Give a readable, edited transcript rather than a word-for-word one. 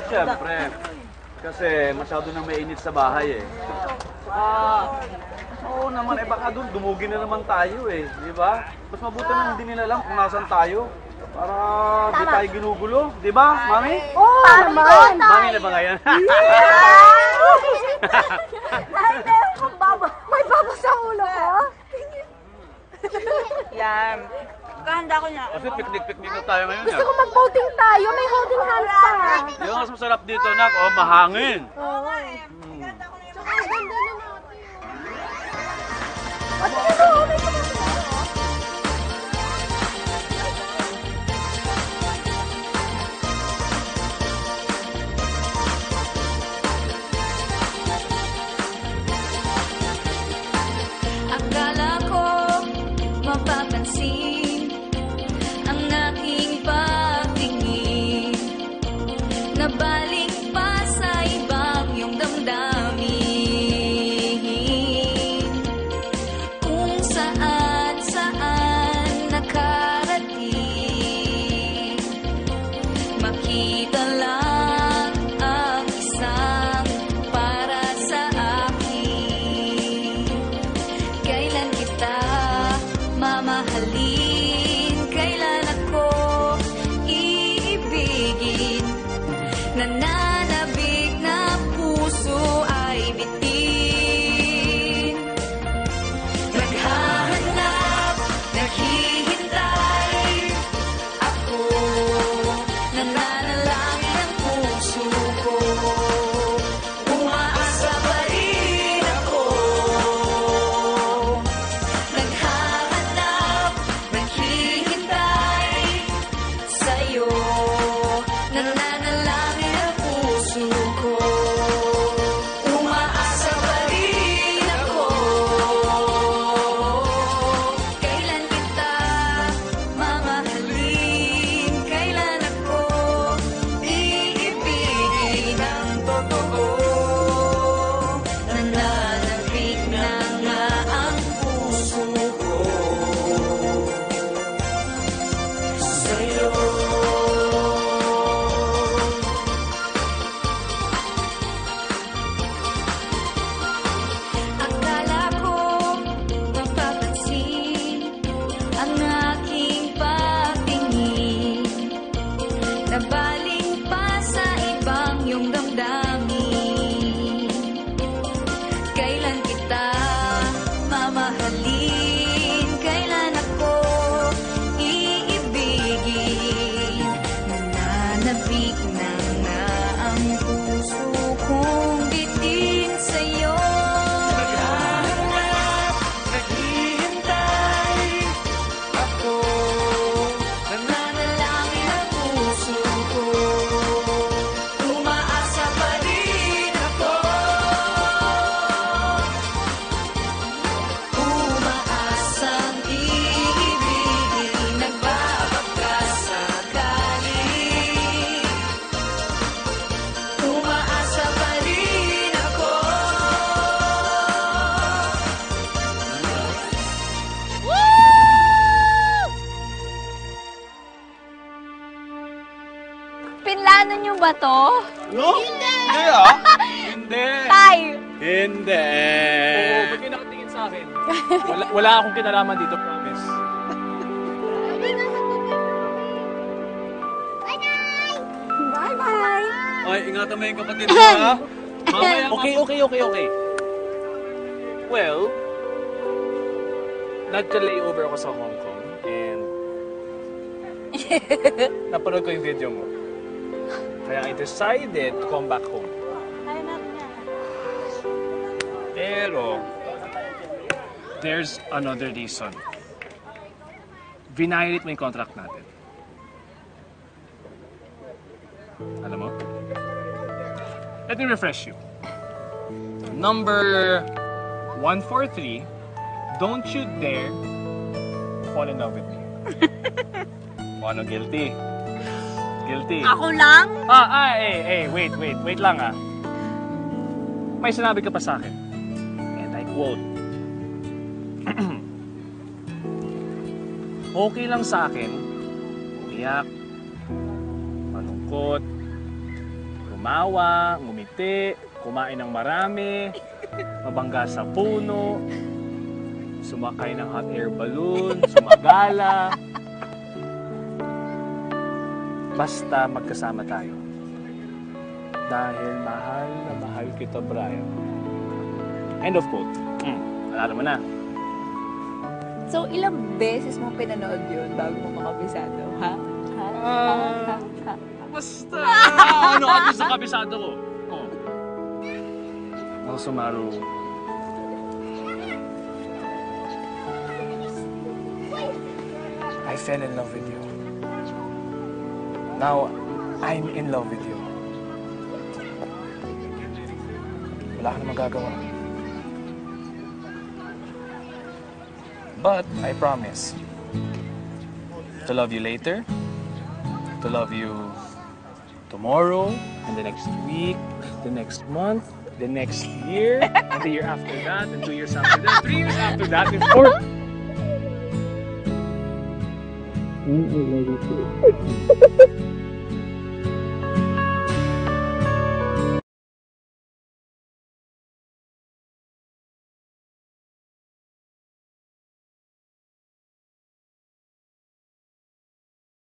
Siyempre. Kasi masyado nang mainit sa bahay eh. Oo naman, baka doon dumugin na naman tayo eh, di ba? Mas mabuti na hindi nila alam kung nasan tayo. Para di tayo ginugulo, di ba, Mami? Oo naman! Mami na ba ngayon? Dahil meron kang baba. May baba sa ulo ko? Yan. Kahanda ko na. Kasi picnic na tayo ngayon. Gusto ko mag-boating tayo. May holding hands pa. Yung mas masarap dito, nak, mahangin. Oo. Tsaka ang ganda na natin. At ito, may kumakain. Akala ko mapapansin ang aking pagtingin, nabaling pa sa ibang iyong damdamin, kung saan nakarating. Makita lang ang isang para sa akin. Kailan kita mamahalin? Kailan ako iibigin? Nananabik na puso ay bitin. Naghahanap, naghihintay. Ako, nananalangin ang puso ko. Umaasa pa rin ako. Naghahanap, naghihintay sa'yo. Nananalangin ang puso ko. Umaasa pa rin ako. Kailan kita mamahalin? Kailan ako iibigin ng totoo? Nananabik na nga ang puso ko sa'yo. Akala ko mapapansin ang aking pagtingin, nabaling pa sa ibang iyong damdamin. Kailan kita mamahalin? Kailan ako iibigin? Nananabik na nga ang puso kong bitin sa'yo. Naghahanap, naghihintay. Ako, nananalangin ang puso ko. Umaasa pa rin ako. Umaasang iibigin, nagbabagkasakali. Umaasa pa rin ako. Pinlano nyo ba to? No? Hindi ah. Hindi. Tay! Hindi. Oo, ba't kayo nakatingin sa akin? Wala akong kinalaman dito, promise. Bye-bye. Ay, ingatan mo yung kapatid mo ha. Mamaya Okay. Well, nagka-layover ako sa Hong Kong and napanood ko yung video mo. Kaya I decided to come back home. Pero, there's another reason. Violate mo yung contract natin. Alam mo? Let me refresh you. Number 143, don't you dare fall in love with me. O ano, guilty? Guilty. Ako lang? Wait lang ah. May sinabi ka pa sa akin. And I quote, okay lang sa akin, umiyak, malungkot, Tumawa, ngumiti, kumain ng marami, mabangga sa puno, sumakay ng hot air balloon, sumagala. Basta magkasama tayo. Dahil mahal na mahal kita, Brian. End of quote. Alala mo na. So, ilang beses mo pinanood yun bago mo makabisado, ha? Basta! Ano ka sa kabisado ko? Oh. Also, Maru. I fell in love with you. Now, I'm in love with you. Wala ka na magagawa. But, I promise to love you later, to love you tomorrow, and the next week, the next month, the next year, and the year after that, and 2 years after that, 3 years after that, and 4. I love you too.